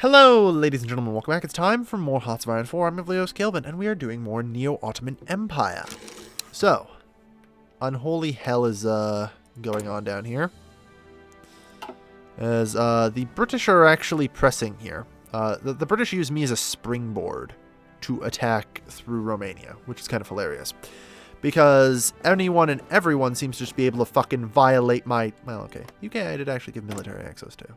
Hello, ladies and gentlemen, welcome back. It's time for more Hearts of Iron 4. I'm Evlios Kelvin, and we are doing more Neo-Ottoman Empire. So, unholy hell is going on down here. As the British are actually pressing here. The British use me as a springboard to attack through Romania, which is kind of hilarious. Because anyone and everyone seems to just be able to fucking violate my... Well, okay. UK I did actually give military access to.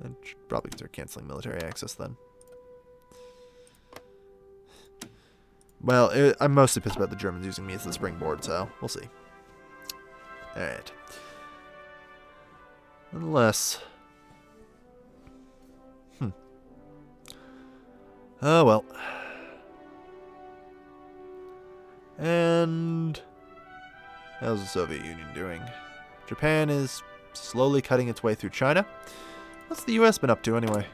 I should probably consider canceling military access then. Well, I'm mostly pissed about the Germans using me as the springboard, so we'll see. Alright. Unless... Oh, well. And... how's the Soviet Union doing? Japan is slowly cutting its way through China. What's the US been up to, anyway?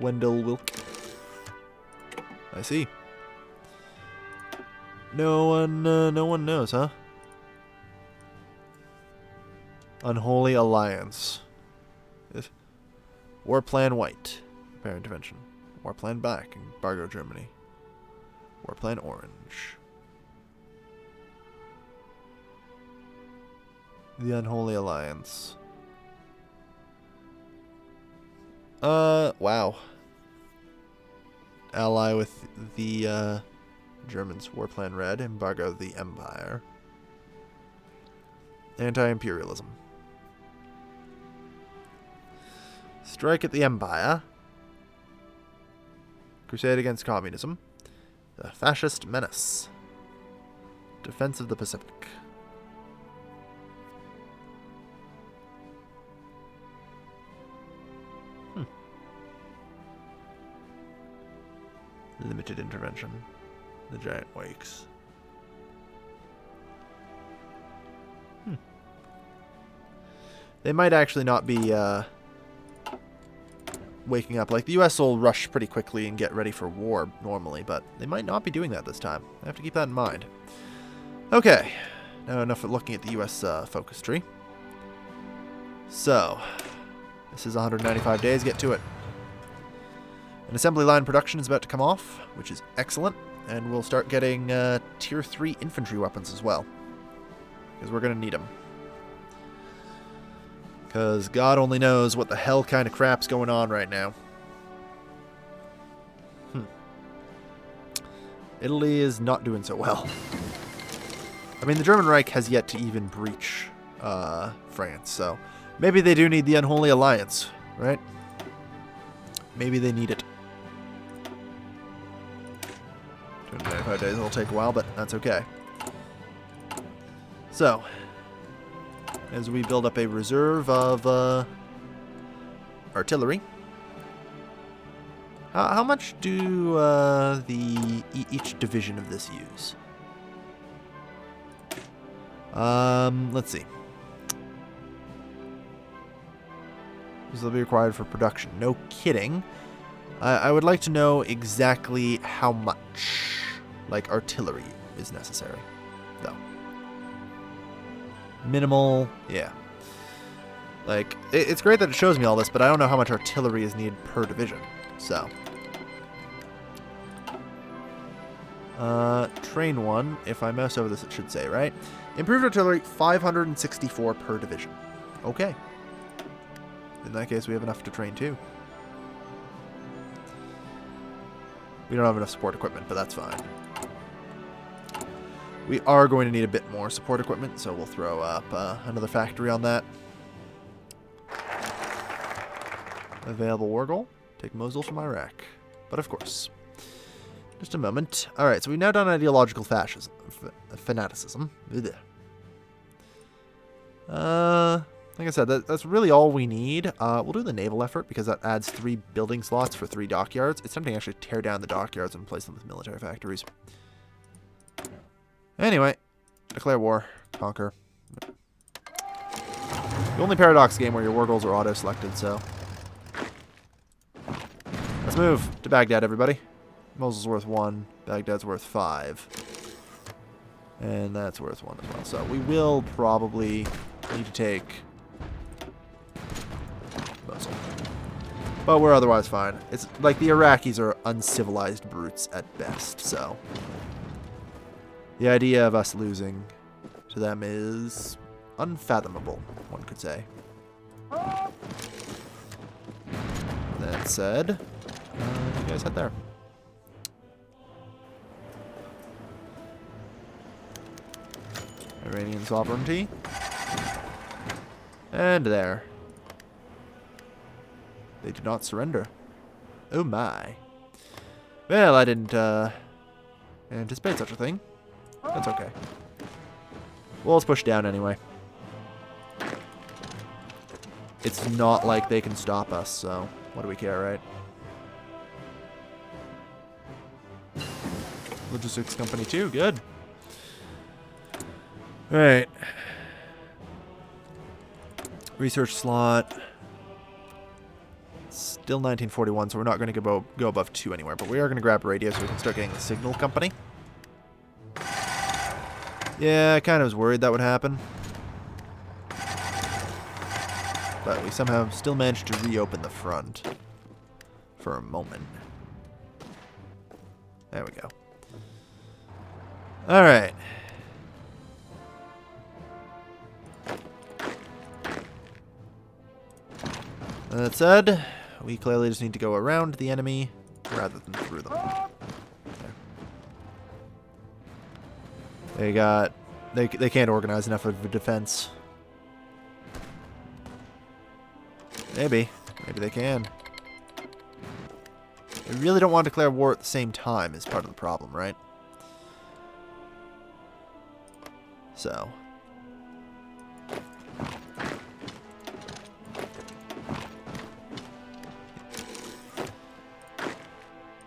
Wendell Wilk. I see. No one knows, huh? Unholy Alliance. War Plan White. Prepare intervention. War Plan Black. Embargo Germany. War Plan Orange. The Unholy Alliance. Wow. Ally with the, Germans. War Plan Red. Embargo the Empire. Anti-imperialism. Strike at the Empire. Crusade against communism. The Fascist Menace. Defense of the Pacific. Limited intervention. The giant wakes. They might actually not be waking up. Like, the US will rush pretty quickly and get ready for war normally, but they might not be doing that this time. I have to keep that in mind. Okay. Now enough of looking at the US focus tree. So, this is 195 days. Get to it. An assembly line production is about to come off, which is excellent, and we'll start getting Tier 3 infantry weapons as well, because we're going to need them. Because God only knows what the hell kind of crap's going on right now. Italy is not doing so well. I mean, the German Reich has yet to even breach France, so maybe they do need the Unholy Alliance, right? Maybe they need it. 295 days will take a while, but that's okay. So, as we build up a reserve of artillery, how much do each division of this use? Let's see. This will be required for production. No kidding. I would like to know exactly how much, like, artillery is necessary, though. Minimal, yeah. Like, it's great that it shows me all this, but I don't know how much artillery is needed per division, so. Train 1, if I mouse over this it should say, right? Improved artillery, 564 per division. Okay. In that case, we have enough to train 2. We don't have enough support equipment, but that's fine. We are going to need a bit more support equipment, so we'll throw up another factory on that. Available war goal. Take Mosul from Iraq. But of course. Just a moment. Alright, so we've now done ideological fascism. Fanaticism. Like I said, that's really all we need. We'll do the naval effort because that adds 3 building slots for 3 dockyards. It's tempting to actually tear down the dockyards and replace them with military factories. Anyway, declare war. Conquer. The only Paradox game where your war goals are auto-selected, so. Let's move to Baghdad, everybody. Mosul's worth 1. Baghdad's worth 5. And that's worth 1 as well. So we will probably need to take But we're otherwise fine. It's like the Iraqis are uncivilized brutes at best, so the idea of us losing to them is unfathomable, one could say. That said, you guys head there. Iranian sovereignty. And there. They do not surrender. Oh my. Well, I didn't anticipate such a thing. That's okay. Well, let's push down anyway. It's not like they can stop us, so what do we care, right? Logistics company 2, good. Alright. Research slot. Still 1941, so we're not going to go above 2 anywhere, but we are going to grab radio so we can start getting the signal company. Yeah, I kind of was worried that would happen. But we somehow still managed to reopen the front for a moment. There we go. Alright. That said, we clearly just need to go around the enemy rather than through them. There. They can't organize enough of a defense. Maybe they can. They really don't want to declare war at the same time is part of the problem, right? So.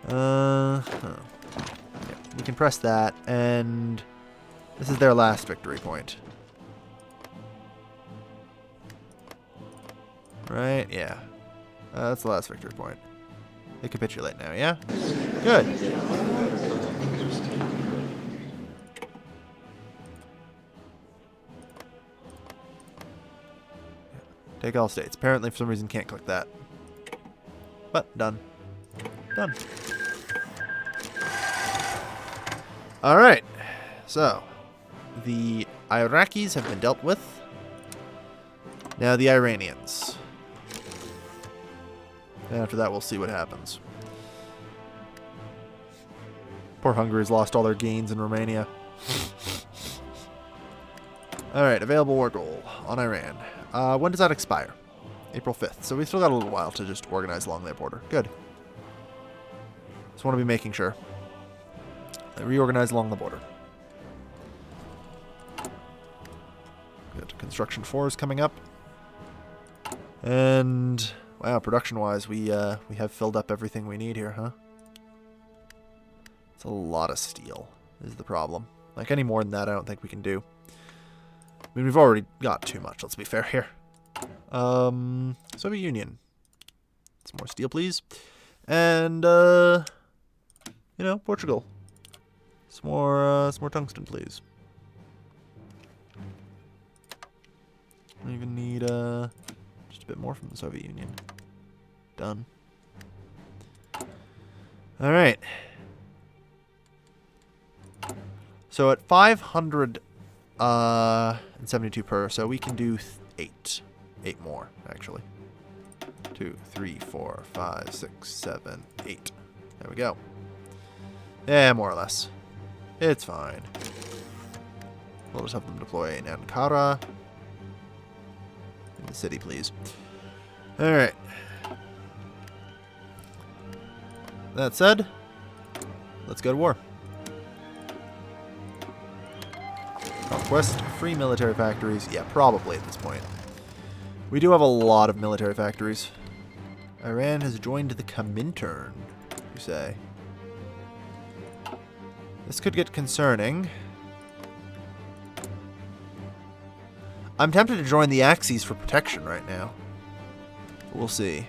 Yeah, we can press that, and this is their last victory point. Right? Yeah. That's the last victory point. They capitulate now, yeah? Good. Take all states. Apparently, for some reason, can't click that. But, done. Done. Alright. So, the Iraqis have been dealt with. Now the Iranians. And after that, we'll see what happens. Poor Hungary's lost all their gains in Romania. Alright, available war goal on Iran. When does that expire? April 5th. So we've still got a little while to just organize along their border. Good. Just want to be making sure. Reorganize along the border. Good. Construction 4 is coming up. And wow, production-wise, we have filled up everything we need here, huh? It's a lot of steel is the problem. Like, any more than that, I don't think we can do. I mean, we've already got too much, let's be fair here. Soviet Union. Some more steel, please. And, you know, Portugal. Some more tungsten, please. I even need, just a bit more from the Soviet Union. Done. Alright. So at 572 per, so we can do 8. 8 more, actually. 2, 3, 4, 5, 6, 7, 8. There we go. Yeah, more or less. It's fine. We'll just have them deploy in Ankara. In the city, please. Alright. That said, let's go to war. Conquest free military factories. Yeah, probably at this point. We do have a lot of military factories. Iran has joined the Comintern, you say. This could get concerning. I'm tempted to join the Axis for protection right now. We'll see.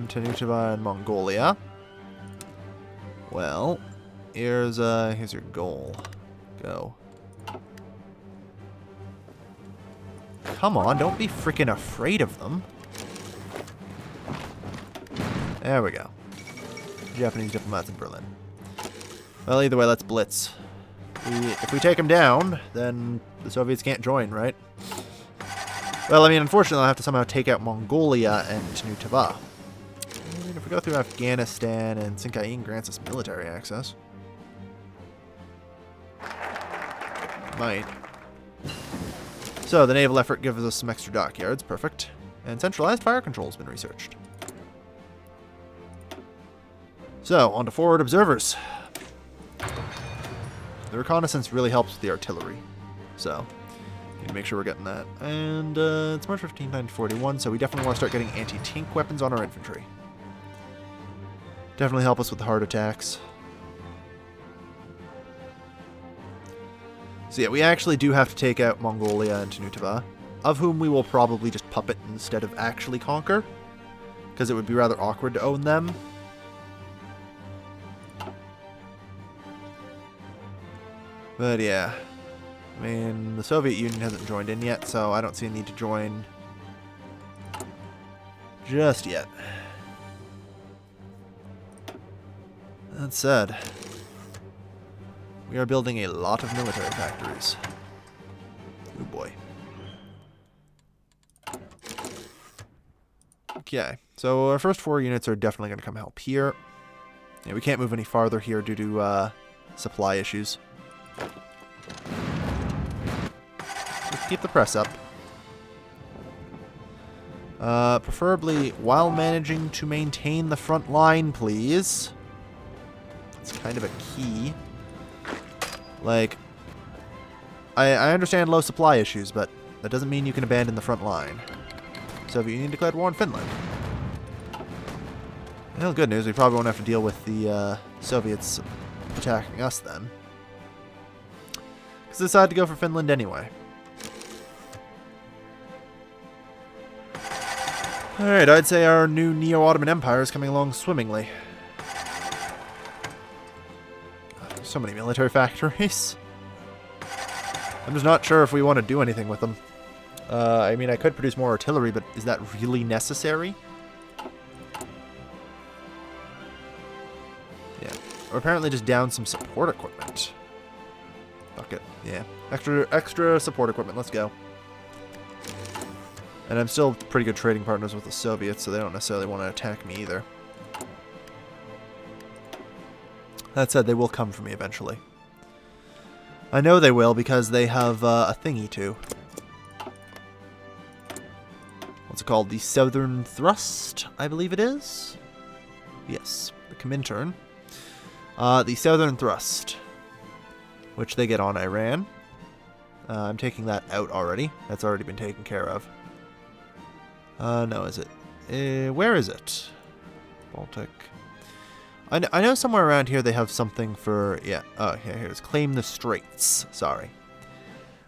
Tenutova and Mongolia. Well, here's your goal. Go. come on, don't be freaking afraid of them. There we go. Japanese diplomats in Berlin. Well, either way, let's blitz. If we take them down, then the Soviets can't join, right? Well, I mean, unfortunately, I'll have to somehow take out Mongolia and Neo-Ottoman. I mean, if we go through Afghanistan and Sinkai grants us military access. Might. So, the naval effort gives us some extra dockyards. Perfect. And centralized fire control has been researched. So, on to forward observers. The reconnaissance really helps with the artillery. So, need to make sure we're getting that. And it's March 15, 1941, so we definitely want to start getting anti-tank weapons on our infantry. Definitely help us with the hard attacks. So yeah, we actually do have to take out Mongolia and Neo-Ottoman, of whom we will probably just puppet instead of actually conquer, because it would be rather awkward to own them. But yeah, I mean, the Soviet Union hasn't joined in yet, so I don't see a need to join just yet. That said, we are building a lot of military factories. Oh boy. Okay, so our first 4 units are definitely going to come help here. Yeah, we can't move any farther here due to supply issues. Just keep the press up. Preferably while managing to maintain the front line, please. It's kind of a key. Like, I understand low supply issues, but that doesn't mean you can abandon the front line. Soviet Union declared war on Finland. Well, good news, we probably won't have to deal with the Soviets attacking us then. Because they decided to go for Finland anyway. Alright, I'd say our new Neo-Ottoman Empire is coming along swimmingly. So many military factories. I'm just not sure if we want to do anything with them. I mean, I could produce more artillery, but is that really necessary? Yeah. We're apparently just down some support equipment. Fuck it. Yeah. Extra support equipment. Let's go. And I'm still pretty good trading partners with the Soviets, so they don't necessarily want to attack me either. That said, they will come for me eventually. I know they will because they have a thingy too. What's it called? The Southern Thrust, I believe it is? Yes, the Comintern. The Southern Thrust, which they get on Iran. I'm taking that out already. That's already been taken care of. No, is it? Where is it? Baltic. I know somewhere around here they have something for, yeah, oh, yeah, here's Claim the Straits, sorry.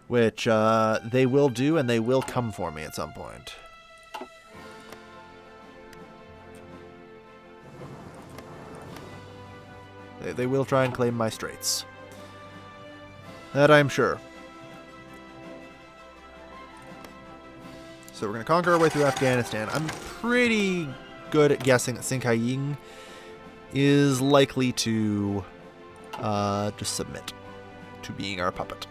Which, they will do, and they will come for me at some point. They will try and claim my straits. That I'm sure. So we're going to conquer our way through Afghanistan. I'm pretty good at guessing that Sinkai is likely to just submit to being our puppet.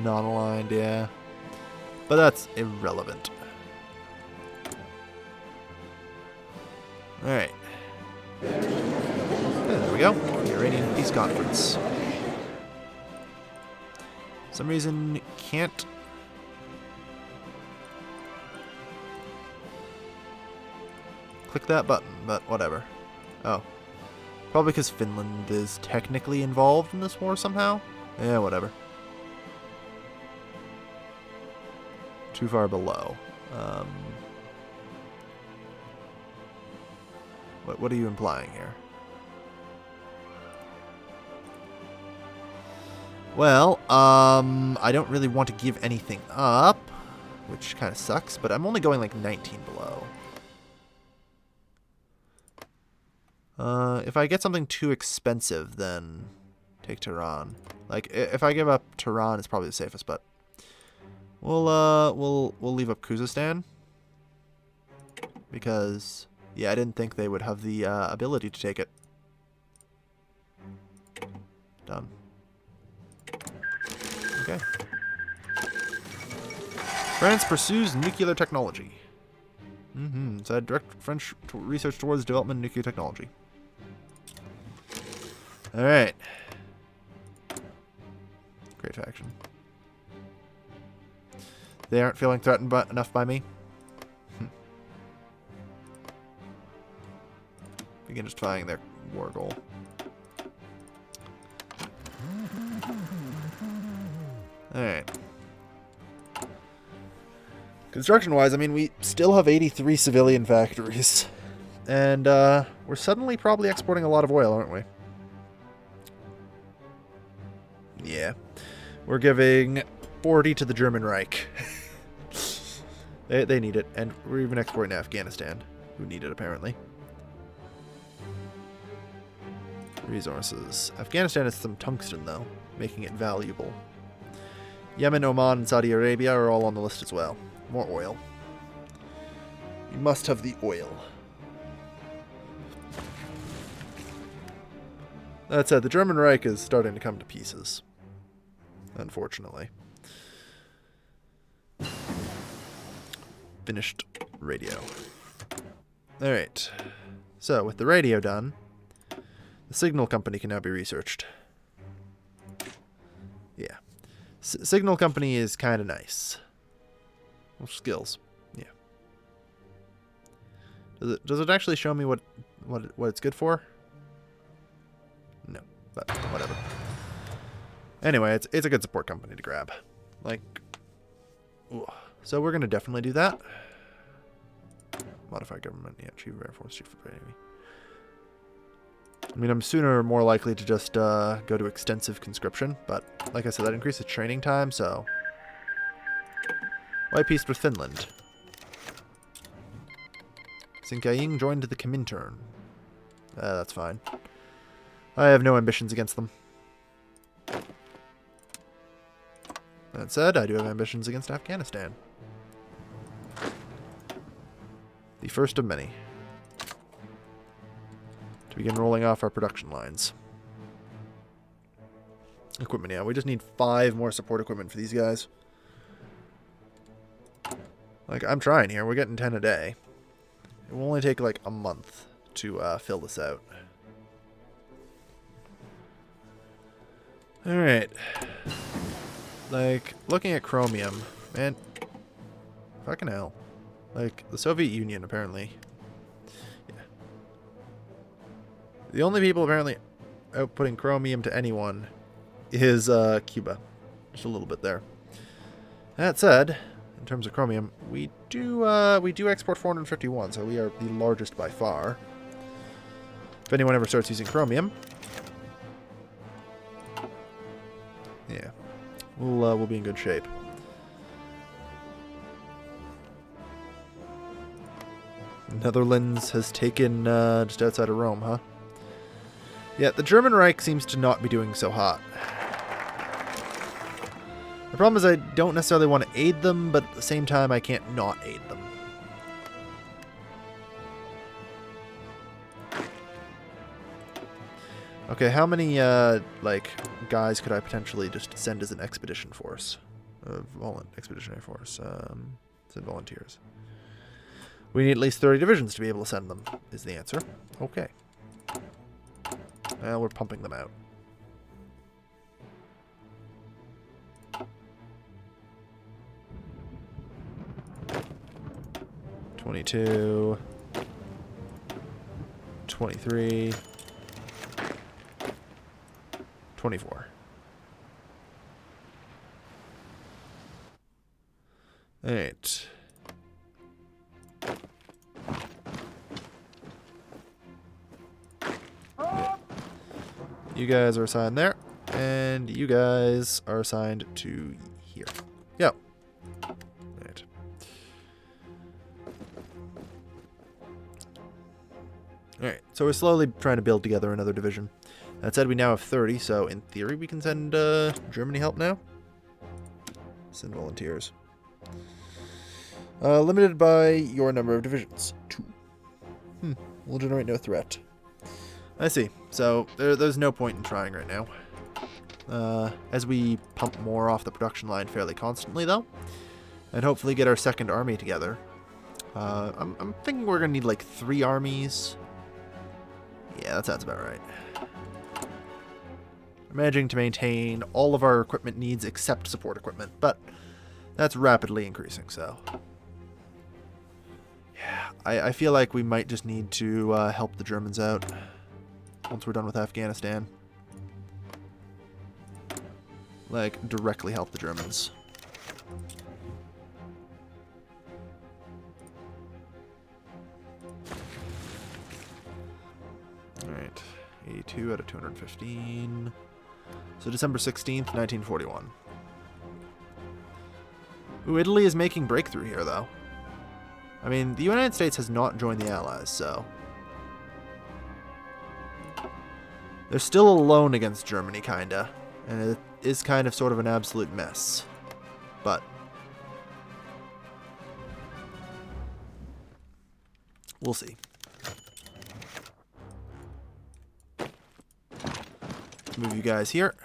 Non-aligned, yeah. But that's irrelevant. Alright. There we go. Iranian Peace Conference. For some reason, can't... click that button, but whatever. Oh. Probably because Finland is technically involved in this war somehow? Yeah, whatever. Too far below. What are you implying here? Well, I don't really want to give anything up, which kind of sucks, but I'm only going like 19 below. If I get something too expensive, then take Tehran. Like, if I give up Tehran, it's probably the safest, but we'll leave up Khuzestan. Because, yeah, I didn't think they would have the ability to take it. Done. Okay. France pursues nuclear technology. So I direct French research towards development of nuclear technology. Alright. Great faction. They aren't feeling threatened enough by me. Begin justifying their war goal. Alright. Construction-wise, I mean, we still have 83 civilian factories. And we're suddenly probably exporting a lot of oil, aren't we? Yeah. We're giving 40 to the German Reich. They need it. And we're even exporting to Afghanistan, who need it, apparently. Resources. Afghanistan has some tungsten, though, making it valuable. Yemen, Oman, and Saudi Arabia are all on the list as well. More oil. You must have the oil. That said, the German Reich is starting to come to pieces. Unfortunately. Finished radio. Alright. So, with the radio done, the signal company can now be researched. Yeah. Signal company is kind of nice. Well, skills. Yeah. Does it actually show me what it's good for? No, but whatever. Anyway, it's a good support company to grab. Like, ooh. So we're gonna definitely do that. Modify government, yeah. Chief of Air Force, Chief of Navy. I mean, I'm sooner more likely to just go to extensive conscription, but like I said, that increases training time, so. Why peace with Finland? Sinkying joined the Comintern. That's fine. I have no ambitions against them. That said, I do have ambitions against Afghanistan. The first of many. To begin rolling off our production lines. Equipment, yeah. We just need 5 more support equipment for these guys. Like, I'm trying here. We're getting 10 a day. It will only take, like, a month to fill this out. Alright. Like, looking at chromium, man. Fucking hell. Like, the Soviet Union, apparently. Yeah. The only people, apparently, outputting chromium to anyone is Cuba. Just a little bit there. That said, in terms of chromium, we do export 451, so we are the largest by far. If anyone ever starts using chromium, yeah, we'll be in good shape. Netherlands has taken just outside of Rome, huh? Yeah, the German Reich seems to not be doing so hot. The problem is I don't necessarily want to aid them, but at the same time I can't not aid them. Okay, how many, like, guys could I potentially just send as an expedition force? Expeditionary force. Send volunteers. We need at least 30 divisions to be able to send them, is the answer. Okay. Well, we're pumping them out. $22, $23, $24. All right. Yeah. You guys are assigned there, and you guys are assigned to here. Yep. Right. Alright, so we're slowly trying to build together another division. That said, we now have 30, so in theory we can send Germany help now. Send volunteers. Limited by your number of divisions. 2. Will generate no threat. I see. So there's no point in trying right now. As we pump more off the production line fairly constantly, though, and hopefully get our second army together. I'm thinking we're going to need like 3 armies. Yeah, that sounds about right. I'm managing to maintain all of our equipment needs except support equipment, but that's rapidly increasing, so... Yeah, I feel like we might just need to help the Germans out once we're done with Afghanistan. Like, directly help the Germans. Alright, 82 out of 215. So December 16th, 1941. Ooh, Italy is making breakthrough here, though. I mean, the United States has not joined the Allies, so... They're still alone against Germany, kinda. And it is kind of sort of an absolute mess. But... we'll see. Let's move you guys here.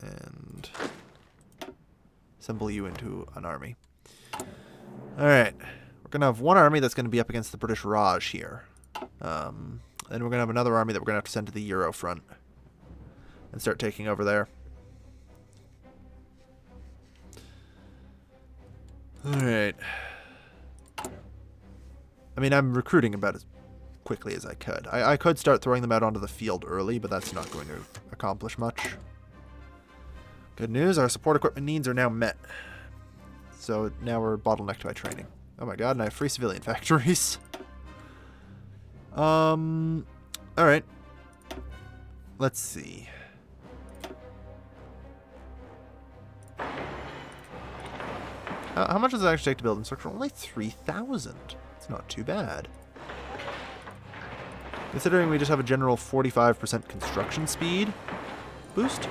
And... assemble you into an army. Alright. We're going to have one army that's going to be up against the British Raj here. Then we're going to have another army that we're going to have to send to the Euro front. And start taking over there. Alright. I mean, I'm recruiting about as quickly as I could. I could start throwing them out onto the field early, but that's not going to accomplish much. Good news, our support equipment needs are now met. So now we're bottlenecked by training. Oh my god, and I have free civilian factories. Alright. Let's see. How much does it actually take to build infrastructure? Only 3,000. It's not too bad. Considering we just have a general 45% construction speed boost.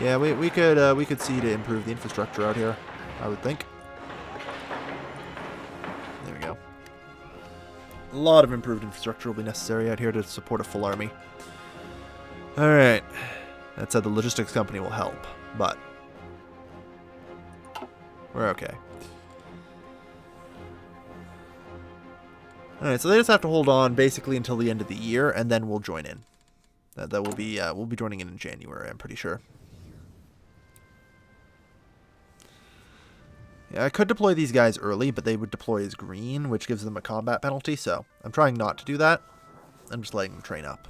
Yeah, we could see to improve the infrastructure out here, I would think. There we go. A lot of improved infrastructure will be necessary out here to support a full army. Alright. That said, the logistics company will help, but we're okay. Alright, so they just have to hold on basically until the end of the year, and then we'll join in. That will be we'll be joining in January, I'm pretty sure. Yeah, I could deploy these guys early, but they would deploy as green, which gives them a combat penalty, so I'm trying not to do that. I'm just letting them train up.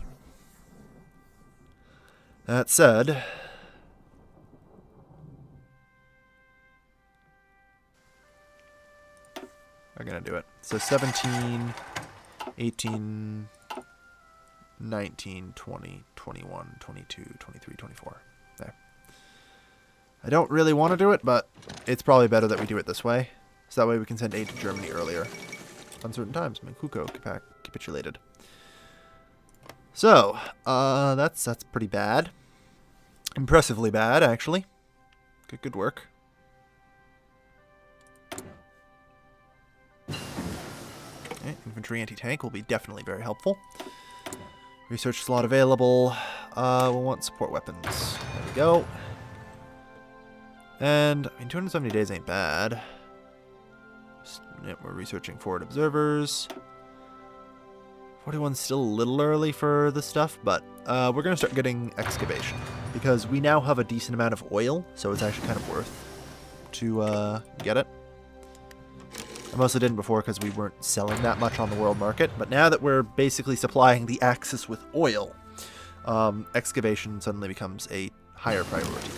That said, we're going to do it. So 17, 18, 19, 20, 21, 22, 23, 24. There. I don't really want to do it, but it's probably better that we do it this way. So that way we can send aid to Germany earlier. On certain times. Manchukuo capitulated. So, that's pretty bad. Impressively bad, actually. Good work. Okay, infantry anti-tank will be definitely very helpful. Research slot available. We'll want support weapons. There we go. And, I mean, 270 days ain't bad. We're researching forward observers. 41's still a little early for this stuff, but we're going to start getting excavation. Because we now have a decent amount of oil, so it's actually kind of worth to get it. I mostly didn't before because we weren't selling that much on the world market, but now that we're basically supplying the Axis with oil, excavation suddenly becomes a higher priority.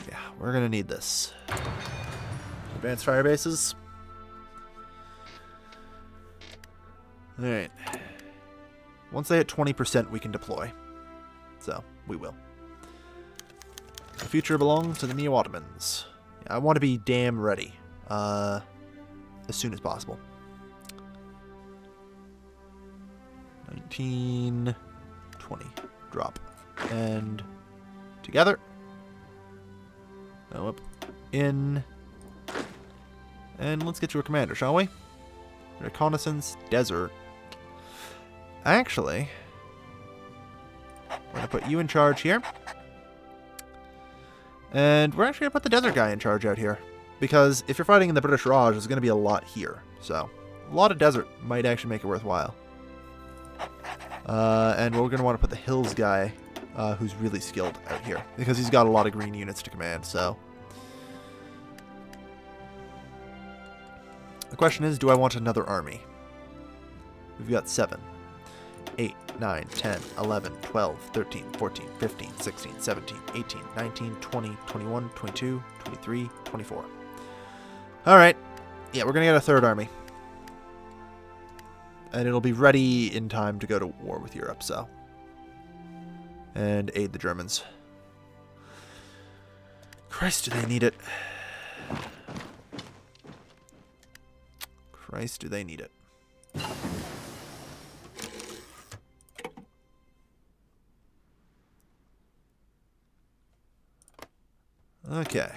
Yeah, we're going to need this. Advanced fire bases. Alright. Once they hit 20%, we can deploy. So, we will. The future belongs to the Neo-Ottomans. I want to be damn ready. as soon as possible. 19, 20, drop, and together. Oh, up, in, and let's get you a commander, shall we? Reconnaissance, desert. Actually, we're going to put you in charge here. And we're actually going to put the desert guy in charge out here. Because if you're fighting in the British Raj, there's going to be a lot here. So, a lot of desert might actually make it worthwhile. And we're going to want to put the hills guy, who's really skilled out here. Because he's got a lot of green units to command, so. The question is, do I want another army? We've got 7, 8, 9, 10, 11, 12, 13, 14, 15, 16, 17, 18, 19, 20, 21, 22, 23, 24. Alright. Yeah, we're going to get a third army. And it'll be ready in time to go to war with Europe, so. And aid the Germans. Christ, do they need it. Christ, do they need it. Okay.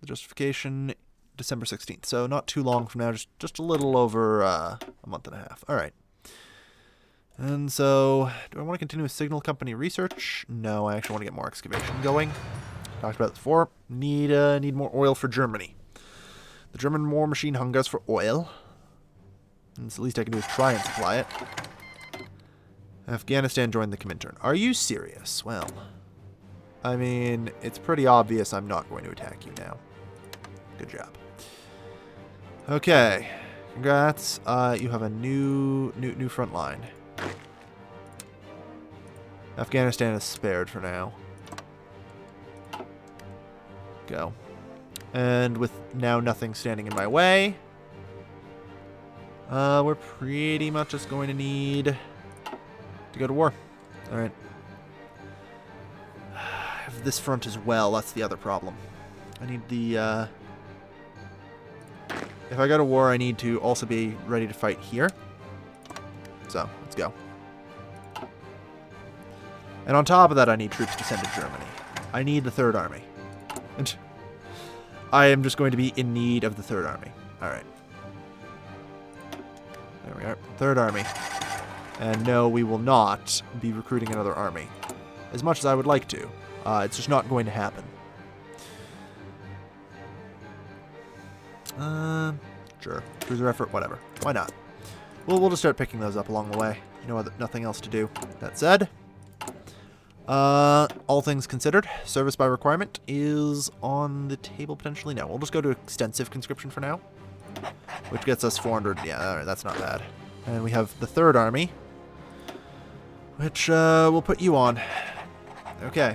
The justification, December 16th. So not too long from now, just a little over a month and a half. All right. And so, do I want to continue with signal company research? No, I actually want to get more excavation going. Talked about this before. Need more oil for Germany. The German war machine hungers for oil. And the least I can do is try and supply it. Afghanistan joined the Comintern. Are you serious? Well, I mean, it's pretty obvious I'm not going to attack you now. Good job. Okay. Congrats. You have a new front line. Afghanistan is spared for now. Go. And with now nothing standing in my way, we're pretty much just going to need to go to war. Alright. This front as well, that's the other problem. I need the, if I go to war, I need to also be ready to fight here. So, let's go. And on top of that, I need troops to send to Germany. I need the Third Army. And I am just going to be in need of the Third Army. Alright. There we are. Third Army. And no, we will not be recruiting another army. As much as I would like to. It's just not going to happen. Sure. Cruiser effort, whatever. Why not? We'll just start picking those up along the way. You know, nothing else to do. That said, all things considered, service by requirement is on the table potentially. No, we'll just go to extensive conscription for now, which gets us 400. Yeah, all right, that's not bad. And we have the Third Army, which we'll put you on. Okay.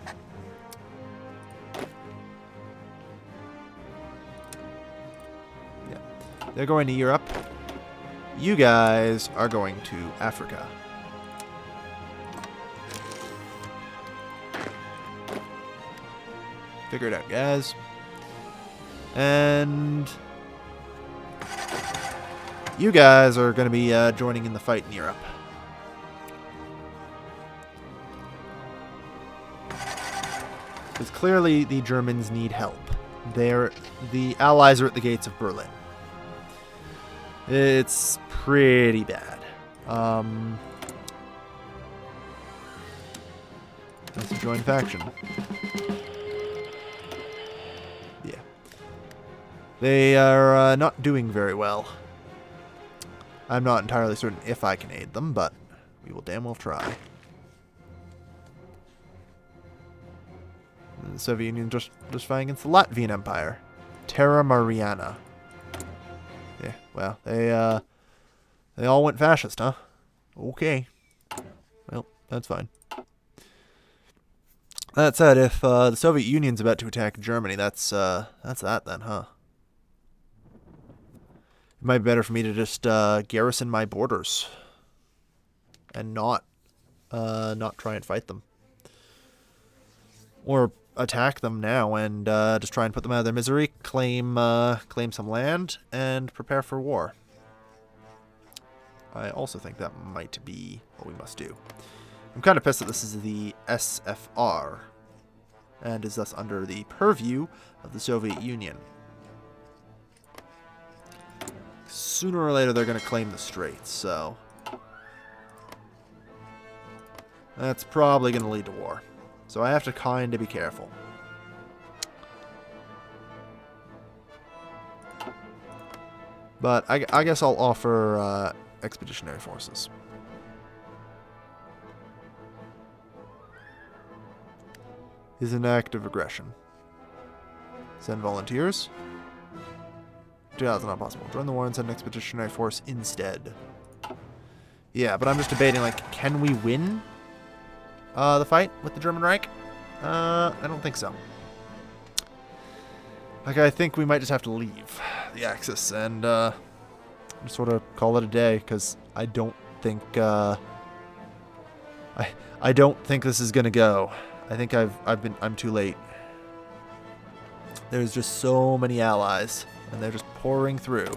Yeah, they're going to Europe. You guys are going to Africa. Figure it out, guys. And you guys are going to be joining in the fight in Europe. Because clearly the Germans need help. The Allies are at the gates of Berlin. It's pretty bad. Let's join faction. Yeah. They are not doing very well. I'm not entirely certain if I can aid them, but we will damn well try. The Soviet Union just fighting against the Latvian Empire. Terra Mariana. Yeah, well, they all went fascist, huh? Okay. Well, that's fine. That said, if the Soviet Union's about to attack Germany, that's that then, huh? It might be better for me to just garrison my borders and not try and fight them. Or attack them now and just try and put them out of their misery, claim some land, and prepare for war. I also think that might be what we must do. I'm kind of pissed that this is the SFR, and is thus under the purview of the Soviet Union. Sooner or later, they're going to claim the Straits, so that's probably going to lead to war. So I have to kind of be careful. But I guess I'll offer expeditionary forces. Is an act of aggression. Send volunteers. 2,000 not possible. Join the war and send an expeditionary force instead. Yeah, but I'm just debating, like, can we win the fight with the German Reich? I don't think so. Like, I think we might just have to leave the Axis and just sort of call it a day, because I don't think I don't think this is gonna go. I think I'm too late. There's just so many allies, and they're just pouring through.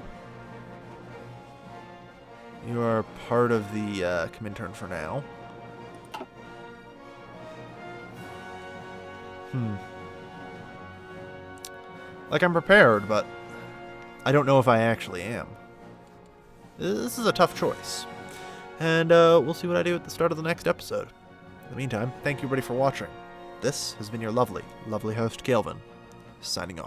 You are part of the Comintern for now. Like, I'm prepared, but I don't know if I actually am. This is a tough choice. And we'll see what I do at the start of the next episode. In the meantime, thank you everybody for watching. This has been your lovely, lovely host, Kelvin, signing off.